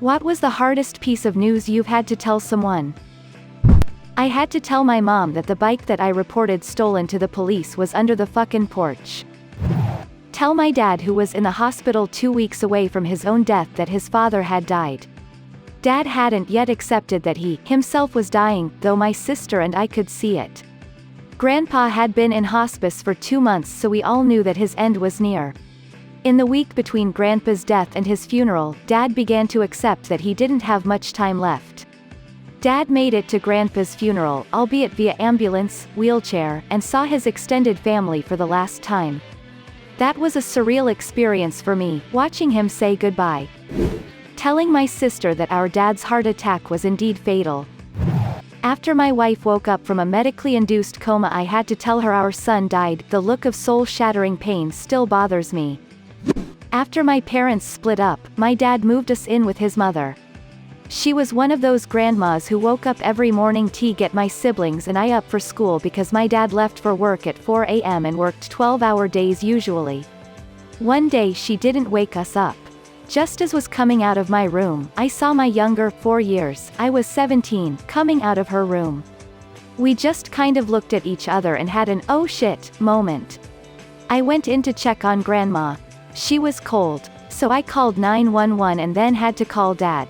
What was the hardest piece of news you've had to tell someone? I had to tell my mom that the bike that I reported stolen to the police was under the fucking porch. Tell my dad, who was in the hospital 2 weeks away from his own death, that his father had died. Dad hadn't yet accepted that he, himself, was dying, though my sister and I could see it. Grandpa had been in hospice for 2 months, so we all knew that his end was near. In the week between Grandpa's death and his funeral, Dad began to accept that he didn't have much time left. Dad made it to Grandpa's funeral, albeit via ambulance, wheelchair, and saw his extended family for the last time. That was a surreal experience for me, watching him say goodbye. Telling my sister that our dad's heart attack was indeed fatal. After my wife woke up from a medically induced coma, I had to tell her our son died. The look of soul-shattering pain still bothers me. After my parents split up, my dad moved us in with his mother. She was one of those grandmas who woke up every morning to get my siblings and I up for school, because my dad left for work at 4 a.m. and worked 12-hour days usually. One day she didn't wake us up. Just as was coming out of my room, I saw my younger, 4 years, I was 17, coming out of her room. We just kind of looked at each other and had an "oh shit" moment. I went in to check on Grandma. She was cold, so I called 911 and then had to call Dad.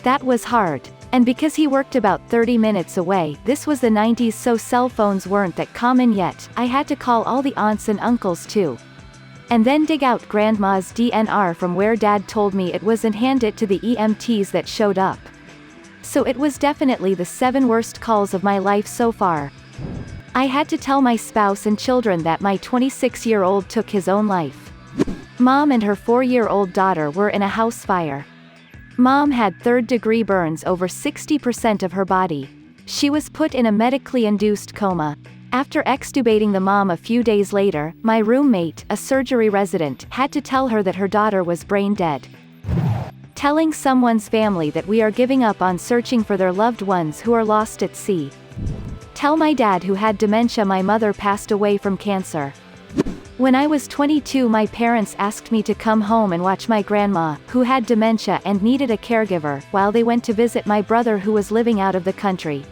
That was hard. And because he worked about 30 minutes away, this was the 90s, so cell phones weren't that common yet, I had to call all the aunts and uncles too. And then dig out Grandma's DNR from where Dad told me it was and hand it to the EMTs that showed up. So it was definitely the 7 worst calls of my life so far. I had to tell my spouse and children that my 26-year-old took his own life. Mom and her 4-year-old daughter were in a house fire. Mom had third-degree burns over 60% of her body. She was put in a medically induced coma. After extubating the mom a few days later, my roommate, a surgery resident, had to tell her that her daughter was brain dead. Telling someone's family that we are giving up on searching for their loved ones who are lost at sea. Tell my dad, who had dementia, my mother passed away from cancer. When I was 22, my parents asked me to come home and watch my grandma, who had dementia and needed a caregiver, while they went to visit my brother who was living out of the country.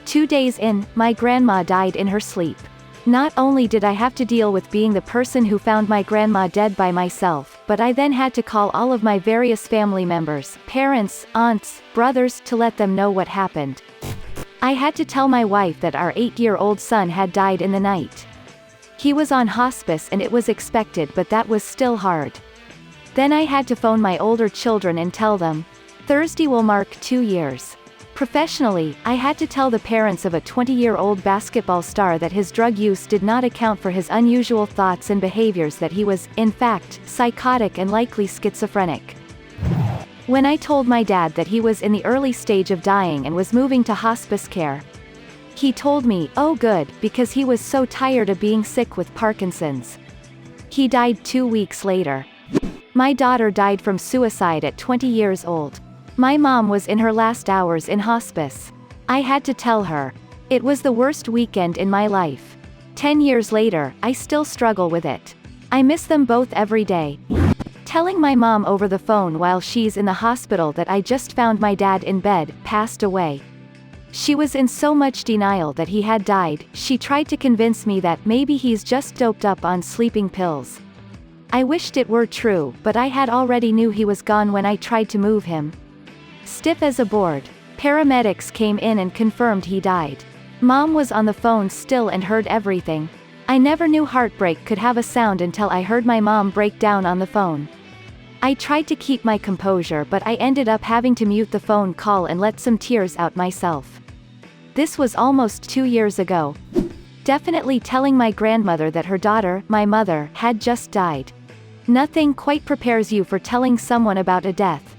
2 days in, my grandma died in her sleep. Not only did I have to deal with being the person who found my grandma dead by myself, but I then had to call all of my various family members, parents, aunts, brothers, to let them know what happened. I had to tell my wife that our 8-year-old son had died in the night. He was on hospice and it was expected, but that was still hard. Then I had to phone my older children and tell them. Thursday will mark 2 years. Professionally, I had to tell the parents of a 20-year-old basketball star that his drug use did not account for his unusual thoughts and behaviors, that he was, in fact, psychotic and likely schizophrenic. When I told my dad that he was in the early stage of dying and was moving to hospice care, he told me, "Oh good," because he was so tired of being sick with Parkinson's. He died 2 weeks later. My daughter died from suicide at 20 years old. My mom was in her last hours in hospice. I had to tell her. It was the worst weekend in my life. 10 years later, I still struggle with it. I miss them both every day. Telling my mom over the phone while she's in the hospital that I just found my dad in bed, passed away. She was in so much denial that he had died. She tried to convince me that maybe he's just doped up on sleeping pills. I wished it were true, but I had already knew he was gone when I tried to move him. Stiff as a board. Paramedics came in and confirmed he died. Mom was on the phone still and heard everything. I never knew heartbreak could have a sound until I heard my mom break down on the phone. I tried to keep my composure, but I ended up having to mute the phone call and let some tears out myself. This was almost 2 years ago. Definitely telling my grandmother that her daughter, my mother, had just died. Nothing quite prepares you for telling someone about a death.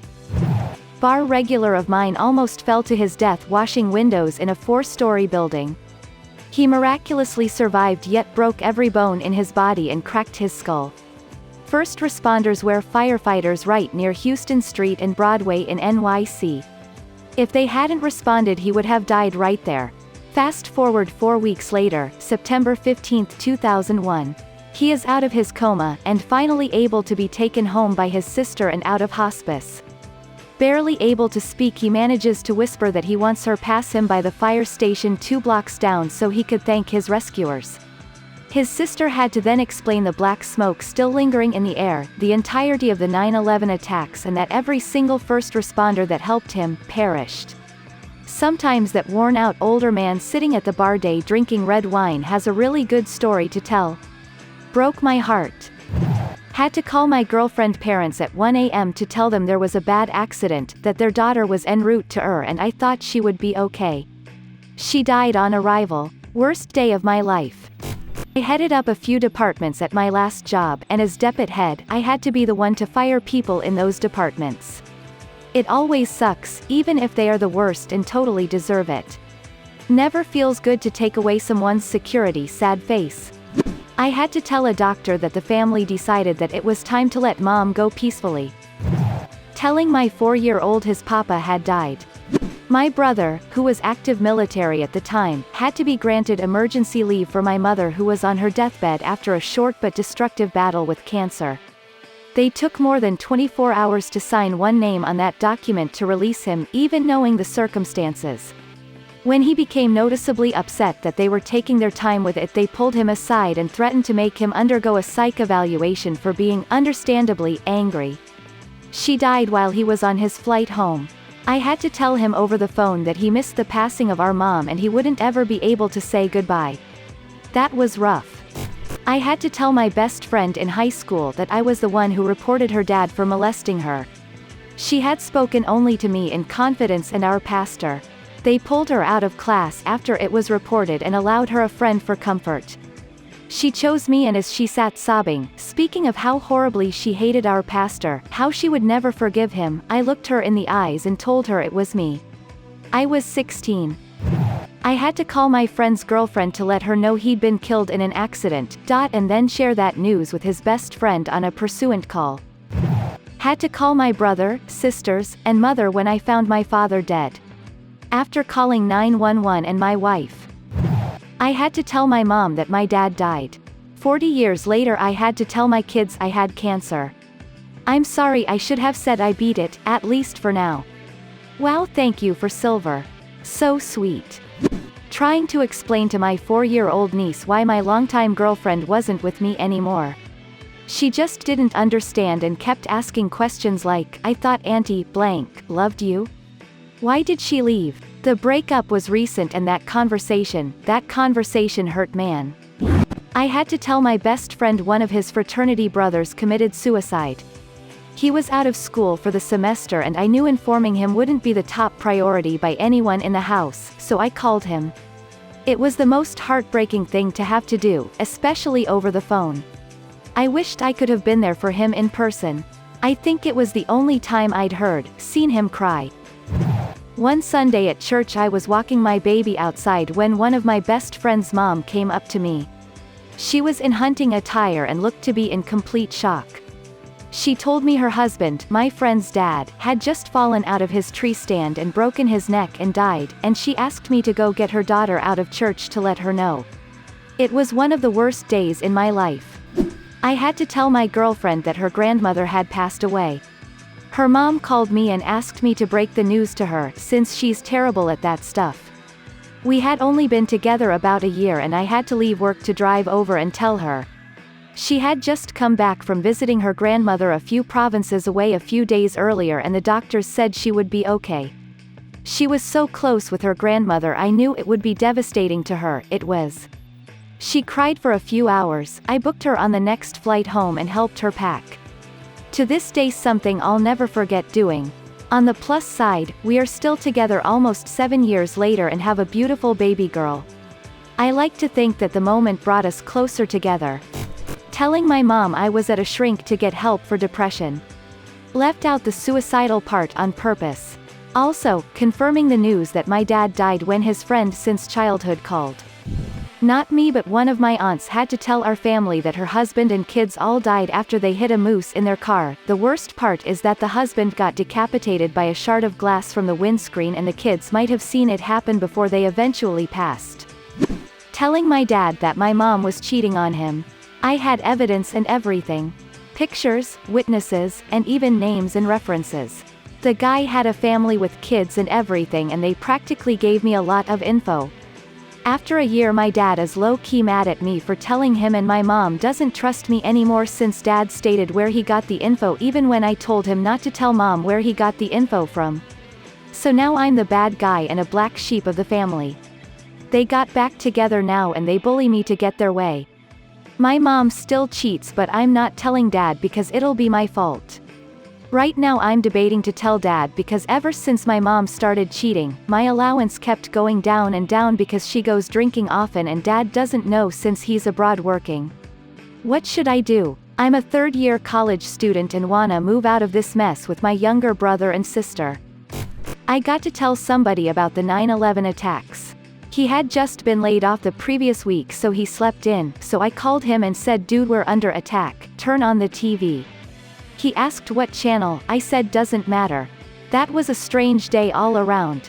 Bar regular of mine almost fell to his death washing windows in a 4-story building. He miraculously survived, yet broke every bone in his body and cracked his skull. First responders were firefighters right near Houston Street and Broadway in NYC. If they hadn't responded, he would have died right there. Fast forward 4 weeks later, September 15, 2001. He is out of his coma, and finally able to be taken home by his sister and out of hospice. Barely able to speak, he manages to whisper that he wants her pass him by the fire station 2 blocks down so he could thank his rescuers. His sister had to then explain the black smoke still lingering in the air, the entirety of the 9/11 attacks, and that every single first responder that helped him perished. Sometimes that worn-out older man sitting at the bar day drinking red wine has a really good story to tell. Broke my heart. Had to call my girlfriend parents at 1 a.m. to tell them there was a bad accident, that their daughter was en route to and I thought she would be okay. She died on arrival. Worst day of my life. I headed up a few departments at my last job, and as depot head, I had to be the one to fire people in those departments. It always sucks, even if they are the worst and totally deserve it. Never feels good to take away someone's security, sad face. I had to tell a doctor that the family decided that it was time to let mom go peacefully. Telling my 4-year-old his papa had died. My brother, who was active military at the time, had to be granted emergency leave for my mother who was on her deathbed after a short but destructive battle with cancer. They took more than 24 hours to sign one name on that document to release him, even knowing the circumstances. When he became noticeably upset that they were taking their time with it, they pulled him aside and threatened to make him undergo a psych evaluation for being, understandably, angry. She died while he was on his flight home. I had to tell him over the phone that he missed the passing of our mom and he wouldn't ever be able to say goodbye. That was rough. I had to tell my best friend in high school that I was the one who reported her dad for molesting her. She had spoken only to me in confidence and our pastor. They pulled her out of class after it was reported and allowed her a friend for comfort. She chose me, and as she sat sobbing, speaking of how horribly she hated our pastor, how she would never forgive him, I looked her in the eyes and told her it was me. I was 16. I had to call my friend's girlfriend to let her know he'd been killed in an accident, and then share that news with his best friend on a pursuant call. Had to call my brother, sisters, and mother when I found my father dead. After calling 911 and my wife. I had to tell my mom that my dad died. 40 years later I had to tell my kids I had cancer. I'm sorry, I should have said I beat it, at least for now. Wow, thank you for silver. So sweet. Trying to explain to my 4-year-old niece why my longtime girlfriend wasn't with me anymore. She just didn't understand and kept asking questions like, I thought Auntie blank loved you? Why did she leave? The breakup was recent and that conversation hurt man. I had to tell my best friend one of his fraternity brothers committed suicide. He was out of school for the semester and I knew informing him wouldn't be the top priority by anyone in the house, so I called him. It was the most heartbreaking thing to have to do, especially over the phone. I wished I could have been there for him in person. I think it was the only time I'd seen him cry. One Sunday at church I was walking my baby outside when one of my best friend's mom came up to me. She was in hunting attire and looked to be in complete shock. She told me her husband, my friend's dad, had just fallen out of his tree stand and broken his neck and died, and she asked me to go get her daughter out of church to let her know. It was one of the worst days in my life. I had to tell my girlfriend that her grandmother had passed away. Her mom called me and asked me to break the news to her, since she's terrible at that stuff. We had only been together about a year and I had to leave work to drive over and tell her. She had just come back from visiting her grandmother a few provinces away a few days earlier and the doctors said she would be okay. She was so close with her grandmother, I knew it would be devastating to her. It was. She cried for a few hours. I booked her on the next flight home and helped her pack. To this day, something I'll never forget doing. On the plus side, we are still together almost 7 years later and have a beautiful baby girl. I like to think that the moment brought us closer together. Telling my mom I was at a shrink to get help for depression. Left out the suicidal part on purpose. Also, confirming the news that my dad died when his friend since childhood called. Not me, but one of my aunts had to tell our family that her husband and kids all died after they hit a moose in their car. The worst part is that the husband got decapitated by a shard of glass from the windscreen and the kids might have seen it happen before they eventually passed. Telling my dad that my mom was cheating on him. I had evidence and everything. Pictures, witnesses, and even names and references. The guy had a family with kids and everything, and they practically gave me a lot of info. After a year, my dad is low-key mad at me for telling him, and my mom doesn't trust me anymore since dad stated where he got the info even when I told him not to tell mom where he got the info from. So now I'm the bad guy and a black sheep of the family. They got back together now and they bully me to get their way. My mom still cheats, but I'm not telling dad because it'll be my fault. Right now I'm debating to tell dad because ever since my mom started cheating, my allowance kept going down and down because she goes drinking often and dad doesn't know since he's abroad working. What should I do? I'm a third-year college student and wanna move out of this mess with my younger brother and sister. I got to tell somebody about the 9/11 attacks. He had just been laid off the previous week, so he slept in, so I called him and said, "Dude, we're under attack, turn on the TV." He asked what channel, I said doesn't matter. That was a strange day all around.